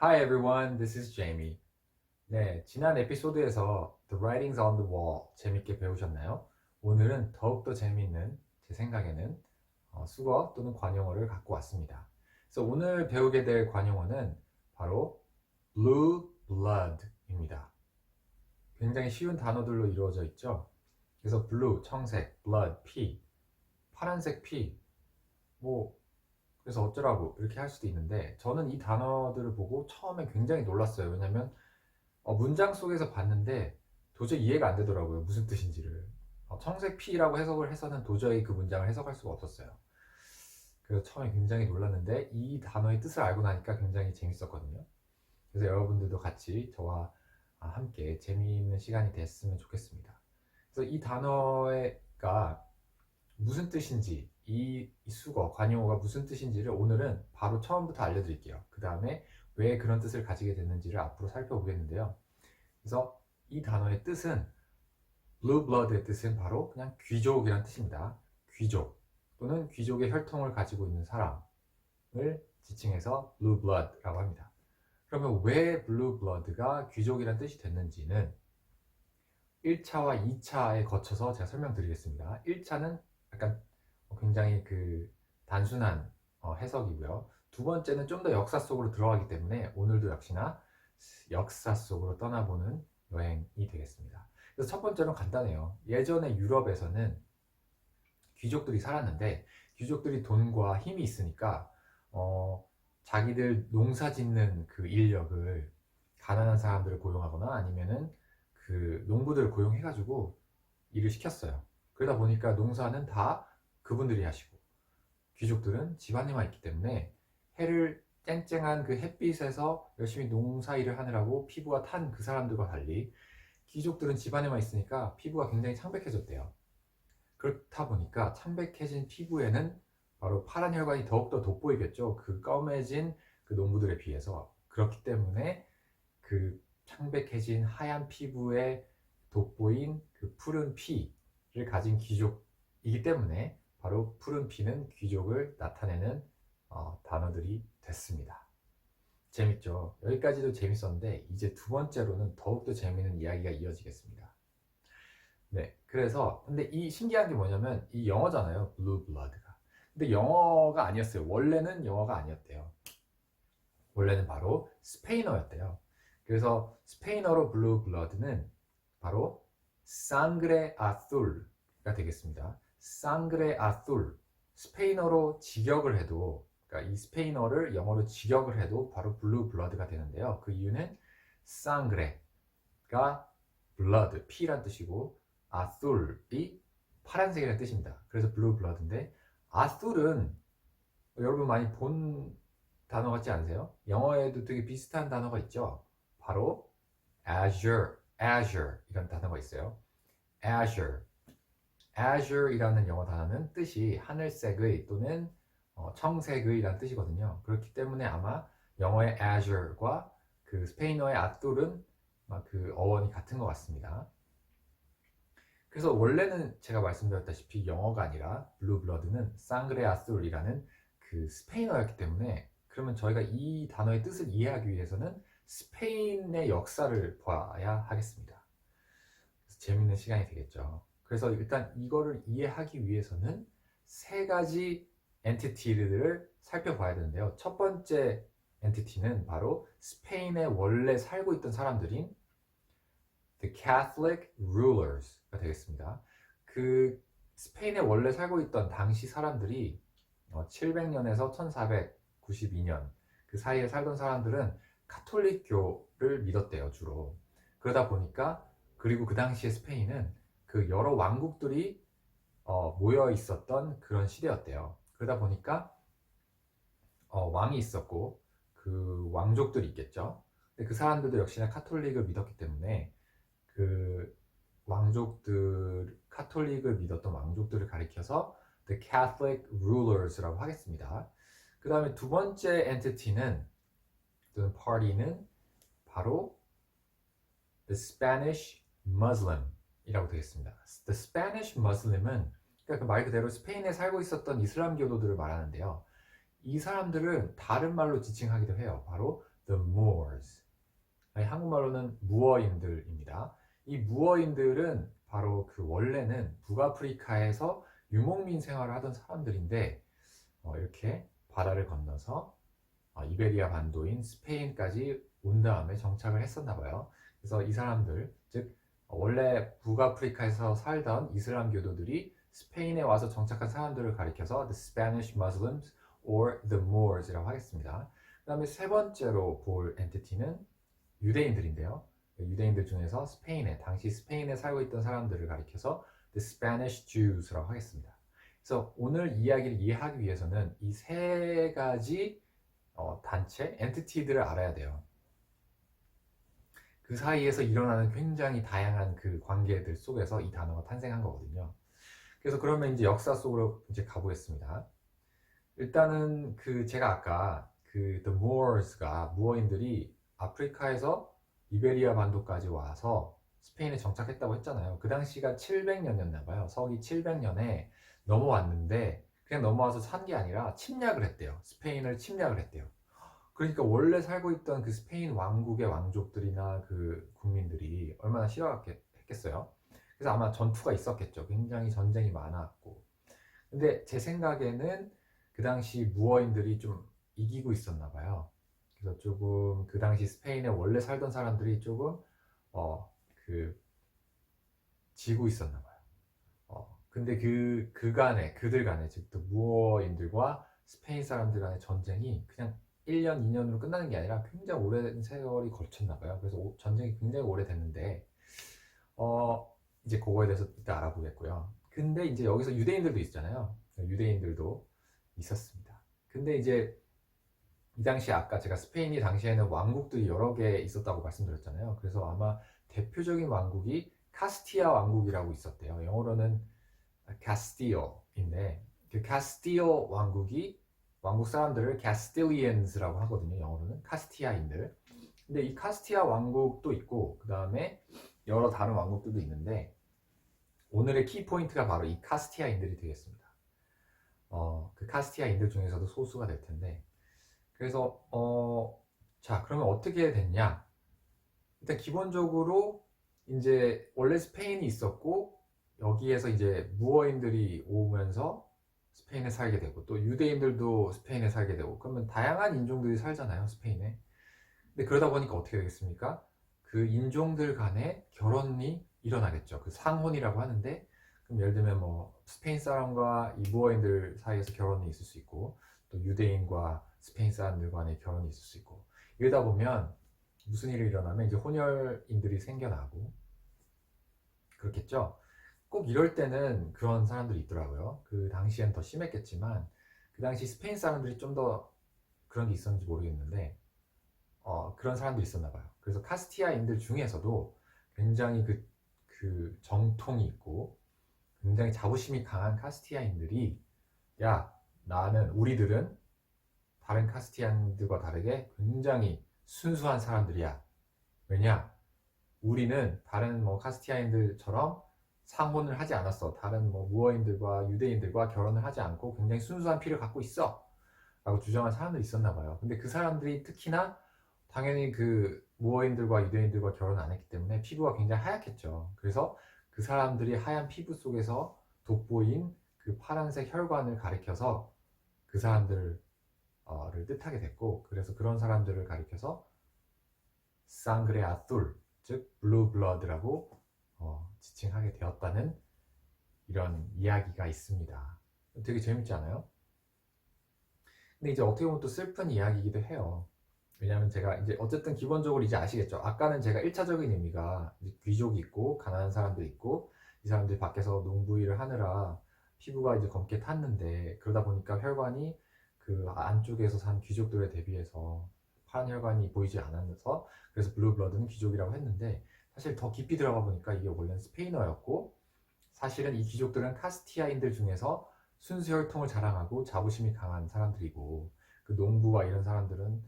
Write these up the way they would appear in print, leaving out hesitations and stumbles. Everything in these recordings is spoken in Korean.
Hi everyone, this is Jamie. 네, 지난 에피소드에서 The Writings on the Wall 재밌게 배우셨나요? 오늘은 더욱더 재미있는, 제 생각에는 수거 또는 관용어를 갖고 왔습니다. 그래서 오늘 배우게 될 관용어는 바로 Blue Blood입니다. 굉장히 쉬운 단어들로 이루어져 있죠. 그래서 blue, 청색, blood, 피, 파란색 피, 뭐 그래서 어쩌라고 이렇게 할 수도 있는데 저는 이 단어들을 보고 처음에 굉장히 놀랐어요. 왜냐면 문장 속에서 봤는데 도저히 이해가 안 되더라고요. 무슨 뜻인지를. 청색 피라고 해석을 해서는 도저히 그 문장을 해석할 수가 없었어요. 그래서 처음에 굉장히 놀랐는데 이 단어의 뜻을 알고 나니까 굉장히 재밌었거든요. 그래서 여러분들도 같이 저와 함께 재미있는 시간이 됐으면 좋겠습니다. 그래서 이 단어가 무슨 뜻인지, 이 수거, 관용어가 무슨 뜻인지를 오늘은 바로 처음부터 알려드릴게요. 그 다음에 왜 그런 뜻을 가지게 됐는지를 앞으로 살펴보겠는데요. 그래서 이 단어의 뜻은, blue blood의 뜻은 바로 그냥 귀족이란 뜻입니다. 귀족 또는 귀족의 혈통을 가지고 있는 사람을 지칭해서 blue blood라고 합니다. 그러면 왜 blue blood가 귀족이란 뜻이 됐는지는 1차와 2차에 거쳐서 제가 설명드리겠습니다. 1차는 약간 굉장히 단순한 해석이고요. 두 번째는 좀 더 역사 속으로 들어가기 때문에 오늘도 역시나 역사 속으로 떠나보는 여행이 되겠습니다. 그래서 첫 번째는 간단해요. 예전에 유럽에서는 귀족들이 살았는데 귀족들이 돈과 힘이 있으니까 자기들 농사 짓는 그 인력을 가난한 사람들을 고용하거나 아니면은 그 농부들을 고용해가지고 일을 시켰어요. 그러다 보니까 농사는 다 그분들이 하시고 귀족들은 집안에만 있기 때문에 해를 쨍쨍한 그 햇빛에서 열심히 농사일을 하느라고 피부가 탄 그 사람들과 달리 귀족들은 집안에만 있으니까 피부가 굉장히 창백해졌대요. 그렇다 보니까 창백해진 피부에는 바로 파란 혈관이 더욱더 돋보이겠죠. 그 검해진 그 농부들에 비해서. 그렇기 때문에 그 창백해진 하얀 피부에 돋보인 그 푸른 피를 가진 귀족이기 때문에 바로 푸른 피는 귀족을 나타내는 단어들이 됐습니다. 재밌죠? 여기까지도 재밌었는데 이제 두 번째로는 더욱더 재미있는 이야기가 이어지겠습니다. 네, 그래서 근데 이 신기한 게 뭐냐면 이 영어잖아요. blue blood가. 근데 영어가 아니었어요. 원래는 영어가 아니었대요. 원래는 바로 스페인어였대요. 그래서 스페인어로 blue blood는 바로 sangre azul가 되겠습니다. sangre azul. 스페인어로 직역을 해도, 그러니까 이 스페인어를 영어로 직역을 해도 바로 blue blood가 되는데요. 그 이유는 sangre가 blood, 피란 뜻이고 azul이 파란색이라는 뜻입니다. 그래서 blue blood인데 azul은 여러분 많이 본 단어 같지 않으세요? 영어에도 되게 비슷한 단어가 있죠. 바로 azure 이런 단어가 있어요. azure이라는 영어 단어는 뜻이 하늘색의 또는 청색의 라는 뜻이거든요. 그렇기 때문에 아마 영어의 azure과 그 스페인어의 azul은 그 어원이 같은 것 같습니다. 그래서 원래는 제가 말씀드렸다시피 영어가 아니라 blue blood는 sangre azul이라는 그 스페인어였기 때문에 그러면 저희가 이 단어의 뜻을 이해하기 위해서는 스페인의 역사를 봐야 하겠습니다. 그래서 재밌는 시간이 되겠죠. 그래서 일단 이거를 이해하기 위해서는 세 가지 엔티티들을 살펴봐야 되는데요. 첫 번째 엔티티는 바로 스페인에 원래 살고 있던 사람들인 The Catholic Rulers가 되겠습니다. 그 스페인에 원래 살고 있던 당시 사람들이 700년에서 1492년 그 사이에 살던 사람들은 카톨릭교를 믿었대요, 주로. 그러다 보니까 그리고 그 당시에 스페인은 그 여러 왕국들이 모여 있었던 그런 시대였대요. 그러다 보니까 왕이 있었고 그 왕족들이 있겠죠. 근데 그 사람들도 역시나 카톨릭을 믿었기 때문에 그 카톨릭을 믿었던 왕족들을 가리켜서 The Catholic Rulers라고 하겠습니다. 그 다음에 두 번째 엔티티는 또는 party는 바로 The Spanish Muslim이라고 되겠습니다. The Spanish Muslim은 그러니까 말 그대로 스페인에 살고 있었던 이슬람 교도들을 말하는데요. 이 사람들은 다른 말로 지칭하기도 해요. 바로 the Moors. 아니, 한국말로는 무어인들입니다. 이 무어인들은 바로 그 원래는 북아프리카에서 유목민 생활을 하던 사람들인데 이렇게 바다를 건너서 이베리아 반도인 스페인까지 온 다음에 정착을 했었나 봐요. 그래서 이 사람들, 즉 원래 북아프리카에서 살던 이슬람 교도들이 스페인에 와서 정착한 사람들을 가리켜서 the Spanish Muslims or the Moors이라고 하겠습니다. 그 다음에 세 번째로 볼 엔티티는 유대인들인데요. 유대인들 중에서 당시 스페인에 살고 있던 사람들을 가리켜서 the Spanish Jews라고 하겠습니다. 그래서 오늘 이야기를 이해하기 위해서는 이 세 가지 단체, 엔티티들을 알아야 돼요. 그 사이에서 일어나는 굉장히 다양한 그 관계들 속에서 이 단어가 탄생한 거거든요. 그래서 그러면 이제 역사 속으로 이제 가보겠습니다. 일단은 제가 아까 the Moors가 무어인들이 아프리카에서 이베리아 반도까지 와서 스페인에 정착했다고 했잖아요. 그 당시가 700년이었나 봐요. 서기 700년에 넘어왔는데 그냥 넘어와서 산 게 아니라 침략을 했대요. 스페인을 침략을 했대요. 그러니까 원래 살고 있던 그 스페인 왕국의 왕족들이나 그 국민들이 얼마나 싫어했겠어요. 그래서 아마 전투가 있었겠죠. 굉장히 전쟁이 많았고. 근데 제 생각에는 그 당시 무어인들이 좀 이기고 있었나 봐요. 그래서 조금 그 당시 스페인에 원래 살던 사람들이 조금 지고 있었나 봐요. 근데 그들 간에 즉 무어인들과 스페인 사람들 간의 전쟁이 그냥 1년, 2년으로 끝나는 게 아니라 굉장히 오랜 세월이 걸쳤나 봐요. 그래서 전쟁이 굉장히 오래됐는데 이제 그거에 대해서 이따 알아보겠고요. 근데 이제 여기서 유대인들도 있잖아요. 유대인들도 있었습니다. 근데 이제 이 당시 아까 제가 스페인이 당시에는 왕국들이 여러 개 있었다고 말씀드렸잖아요. 그래서 아마 대표적인 왕국이 카스티아 왕국이라고 있었대요. 영어로는 카스티어인데 그 카스티어 왕국 사람들을 카스틸리언스라고 하거든요. 영어로는 카스티아인들. 근데 이 카스티아 왕국도 있고 그 다음에 여러 다른 왕국들도 있는데 오늘의 키포인트가 바로 이 카스티아인들이 되겠습니다. 그 카스티아인들 중에서도 소수가 될 텐데 그래서 자 그러면 어떻게 됐냐? 일단 기본적으로 이제 원래 스페인이 있었고 여기에서 이제 무어인들이 오면서 스페인에 살게 되고 또 유대인들도 스페인에 살게 되고 그러면 다양한 인종들이 살잖아요 스페인에. 근데 그러다 보니까 어떻게 되겠습니까? 그 인종들 간에 결혼이 일어나겠죠. 그 상혼이라고 하는데 그럼 예를 들면 뭐 스페인 사람과 이 무어인들 사이에서 결혼이 있을 수 있고 또 유대인과 스페인 사람들 간의 결혼이 있을 수 있고 이러다 보면 무슨 일이 일어나면 이제 혼혈인들이 생겨나고 그렇겠죠. 꼭 이럴 때는 그런 사람들이 있더라고요. 그 당시엔 더 심했겠지만 그 당시 스페인 사람들이 좀 더 그런 게 있었는지 모르겠는데 그런 사람들이 있었나 봐요. 그래서 카스티아인들 중에서도 굉장히 그 정통이 있고 굉장히 자부심이 강한 카스티아인들이 우리들은 다른 카스티안들과 다르게 굉장히 순수한 사람들이야. 왜냐? 우리는 다른 뭐 카스티아인들처럼 상혼을 하지 않았어. 다른 뭐 무어인들과 유대인들과 결혼을 하지 않고 굉장히 순수한 피를 갖고 있어. 라고 주장한 사람들이 있었나 봐요. 근데 그 사람들이 특히나 당연히 그 무어인들과 유대인들과 결혼 안 했기 때문에 피부가 굉장히 하얗겠죠. 그래서 그 사람들이 하얀 피부 속에서 돋보인 그 파란색 혈관을 가리켜서 그 사람들을 뜻하게 됐고 그래서 그런 사람들을 가리켜서 상그레 아툴 즉 블루 블러드라고 지칭하게 되었다는 이런 이야기가 있습니다. 되게 재밌지 않아요? 근데 이제 어떻게 보면 또 슬픈 이야기이기도 해요. 왜냐하면 제가 이제 어쨌든 기본적으로 이제 아시겠죠. 아까는 제가 1차적인 의미가 귀족이 있고 가난한 사람들이 있고 이 사람들이 밖에서 농부일을 하느라 피부가 이제 검게 탔는데 그러다 보니까 혈관이 그 안쪽에서 산 귀족들에 대비해서 파란 혈관이 보이지 않아서 그래서 블루 블러드는 귀족이라고 했는데 사실 더 깊이 들어가 보니까 이게 원래는 스페인어였고 사실은 이 귀족들은 카스티아인들 중에서 순수 혈통을 자랑하고 자부심이 강한 사람들이고 그 농부와 이런 사람들은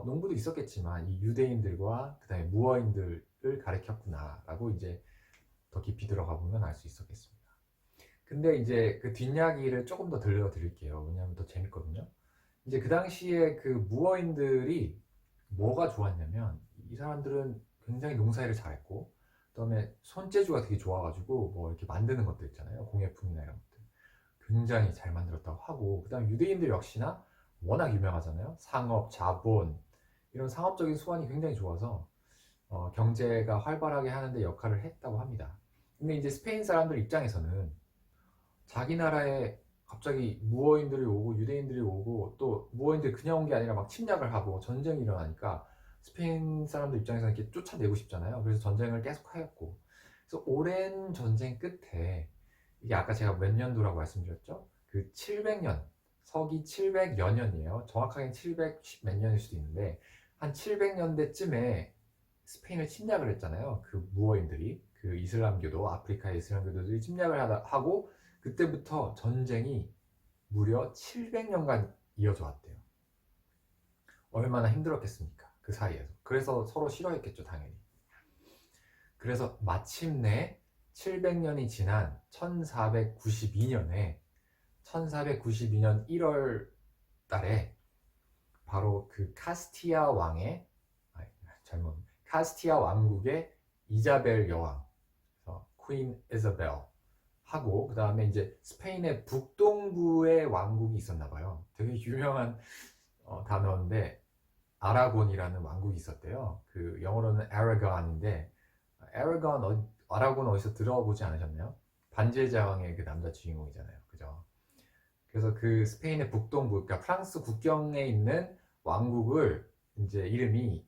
농부도 있었겠지만 이 유대인들과 그 다음에 무어인들을 가리켰구나라고 이제 더 깊이 들어가 보면 알 수 있었겠습니다. 근데 이제 그 뒷이야기를 조금 더 들려드릴게요. 왜냐하면 더 재밌거든요. 이제 그 당시에 그 무어인들이 뭐가 좋았냐면 이 사람들은 굉장히 농사일을 잘했고 그다음에 손재주가 되게 좋아가지고 뭐 이렇게 만드는 것들 있잖아요. 공예품이나 이런 것들 굉장히 잘 만들었다고 하고 그다음에 유대인들 역시나 워낙 유명하잖아요. 상업, 자본 이런 상업적인 수완이 굉장히 좋아서 경제가 활발하게 하는데 역할을 했다고 합니다. 근데 이제 스페인 사람들 입장에서는 자기 나라에 갑자기 무어인들이 오고 유대인들이 오고 또 무어인들이 그냥 온 게 아니라 막 침략을 하고 전쟁이 일어나니까 스페인 사람들 입장에서는 이렇게 쫓아내고 싶잖아요. 그래서 전쟁을 계속 하였고 그래서 오랜 전쟁 끝에 이게 아까 제가 몇 년도라고 말씀드렸죠? 그 700년 서기 700여 년이에요. 정확하게는 710 몇 년일 수도 있는데 한 700년대쯤에 스페인을 침략을 했잖아요. 그 무어인들이 그 이슬람교도 아프리카의 이슬람교도들이 침략을 하고 그때부터 전쟁이 무려 700년간 이어져 왔대요. 얼마나 힘들었겠습니까? 그 사이에서. 그래서 서로 싫어했겠죠, 당연히. 그래서 마침내 700년이 지난 1492년에 1월 달에 바로 그 카스티아 왕의 카스티아 왕국의 이자벨 여왕, 퀸 이자벨 하고 그 다음에 이제 스페인의 북동부의 왕국이 있었나 봐요. 되게 유명한 단어인데 아라곤이라는 왕국이 있었대요. 그 영어로는 아라곤인데 아라곤 어디서 들어보지 않으셨나요? 반지의 제왕의 그 남자 주인공이잖아요. 그죠? 그래서 그 스페인의 북동부, 그러니까 프랑스 국경에 있는 왕국을 이제 이름이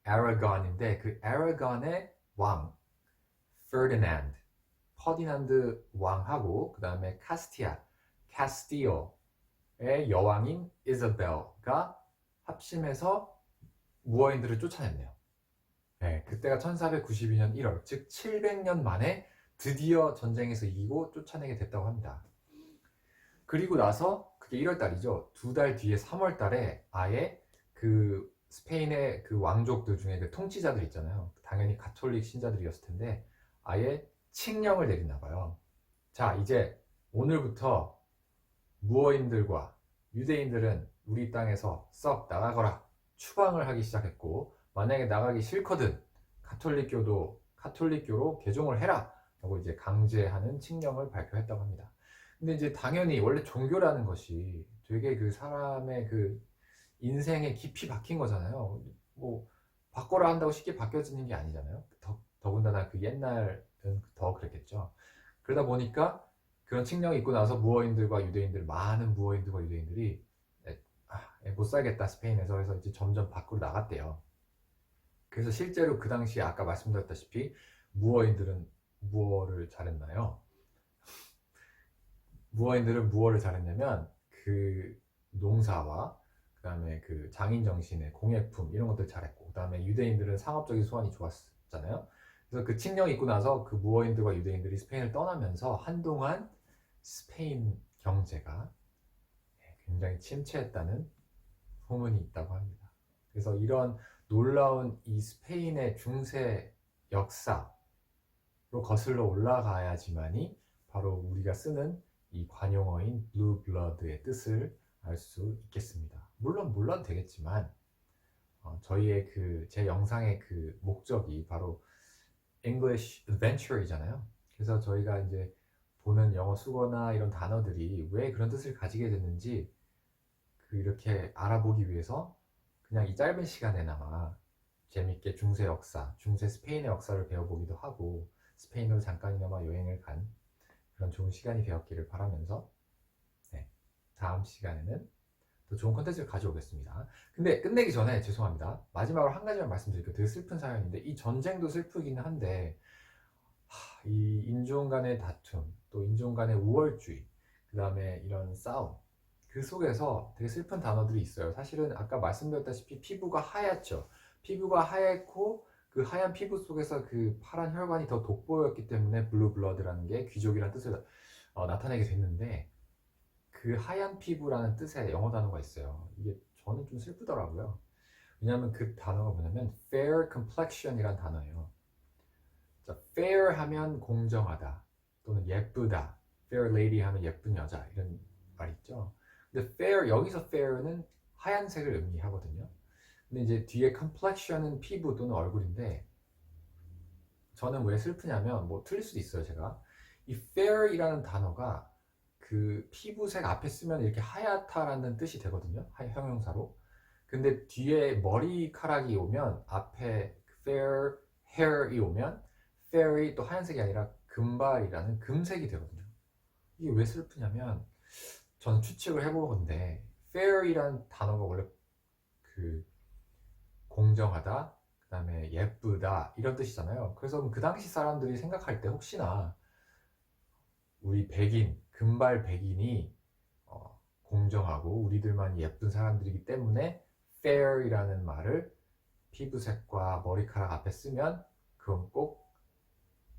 아라곤인데 그 아라곤의 왕 퍼디난드 왕하고 그 다음에 카스티오의 여왕인 이자벨가 합심해서 무어인들을 쫓아냈네요. 네, 그때가 1492년 1월, 즉 700년 만에 드디어 전쟁에서 이기고 쫓아내게 됐다고 합니다. 그리고 나서 그게 1월 달이죠. 2달 뒤에 3월 달에 아예 그 스페인의 그 왕족들 중에 그 통치자들 있잖아요. 당연히 가톨릭 신자들이었을 텐데 아예 칙령을 내리나 봐요. 자, 이제 오늘부터 무어인들과 유대인들은 우리 땅에서 썩 나가거라 추방을 하기 시작했고 만약에 나가기 싫거든 카톨릭교로 개종을 해라 라고 이제 강제하는 칙령을 발표했다고 합니다. 근데 이제 당연히 원래 종교라는 것이 되게 그 사람의 그 인생에 깊이 박힌 거잖아요. 뭐 바꿔라 한다고 쉽게 바뀌어지는 게 아니잖아요. 더군다나 그 옛날은 더 그랬겠죠. 그러다 보니까 그런 칙령이 있고 나서 많은 무어인들과 유대인들이 못 살겠다 스페인에서 해서 이제 점점 밖으로 나갔대요. 그래서 실제로 그 당시에 아까 말씀드렸다시피 무어인들은 무엇을 잘했나요? 무어인들은 무엇을 잘했냐면 그 농사와 그 다음에 그 장인 정신의 공예품 이런 것들 잘했고 그 다음에 유대인들은 상업적인 수완이 좋았잖아요. 그래서 그 칙령이 있고 나서 그 무어인들과 유대인들이 스페인을 떠나면서 한동안 스페인 경제가 굉장히 침체했다는 소문이 있다고 합니다. 그래서 이런 놀라운 이 스페인의 중세 역사로 거슬러 올라가야지만이 바로 우리가 쓰는 이 관용어인 blue blood의 뜻을 알 수 있겠습니다. 물론 몰라도 되겠지만 저희의 제 영상의 그 목적이 바로 English Adventure이잖아요. 그래서 저희가 이제 보는 영어 수거나 이런 단어들이 왜 그런 뜻을 가지게 됐는지 이렇게 알아보기 위해서 그냥 이 짧은 시간에나마 재밌게 중세 역사, 중세 스페인의 역사를 배워보기도 하고 스페인으로 잠깐이나마 여행을 간 그런 좋은 시간이 되었기를 바라면서 다음 시간에는 더 좋은 컨텐츠를 가져오겠습니다. 근데 끝내기 전에 죄송합니다. 마지막으로 한 가지만 말씀드릴게요. 되게 슬픈 사연인데 이 전쟁도 슬프기는 한데 이 인종 간의 다툼, 또 인종 간의 우월주의, 그 다음에 이런 싸움 그 속에서 되게 슬픈 단어들이 있어요. 사실은 아까 말씀드렸다시피 피부가 하얗죠. 피부가 하얗고 그 하얀 피부 속에서 그 파란 혈관이 더 돋보였기 때문에 블루 블러드라는 게 귀족이라는 뜻을 나타내게 됐는데 그 하얀 피부라는 뜻의 영어 단어가 있어요. 이게 저는 좀 슬프더라고요. 왜냐하면 그 단어가 뭐냐면 fair complexion이란 단어예요. 자, fair 하면 공정하다 또는 예쁘다, fair lady 하면 예쁜 여자 이런 말 있죠. 근데 fair 여기서 fair는 하얀색을 의미하거든요. 근데 이제 뒤에 complexion은 피부 또는 얼굴인데 저는 왜 슬프냐면 뭐 틀릴 수도 있어요 제가. 이 fair이라는 단어가 그 피부색 앞에 쓰면 이렇게 하얗다라는 뜻이 되거든요. 형용사로. 근데 뒤에 머리카락이 오면 앞에 fair hair이 오면 fair이 또 하얀색이 아니라 금발이라는 금색이 되거든요. 이게 왜 슬프냐면 저는 추측을 해보건데 fair이라는 단어가 원래 그 공정하다, 그 다음에 예쁘다 이런 뜻이잖아요. 그래서 그 당시 사람들이 생각할 때 혹시나 우리 백인, 금발 백인이 공정하고 우리들만 예쁜 사람들이기 때문에 fair이라는 말을 피부색과 머리카락 앞에 쓰면 그건 꼭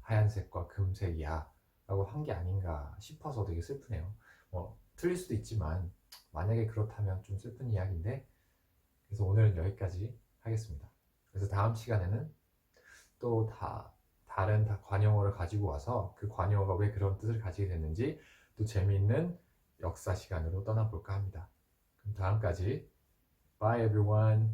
하얀색과 금색이야 라고 한 게 아닌가 싶어서 되게 슬프네요. 틀릴 수도 있지만 만약에 그렇다면 좀 슬픈 이야기인데 그래서 오늘은 여기까지 하겠습니다. 그래서 다음 시간에는 또 다른 관용어를 가지고 와서 그 관용어가 왜 그런 뜻을 가지게 됐는지 또 재미있는 역사 시간으로 떠나볼까 합니다. 그럼 다음까지 Bye everyone.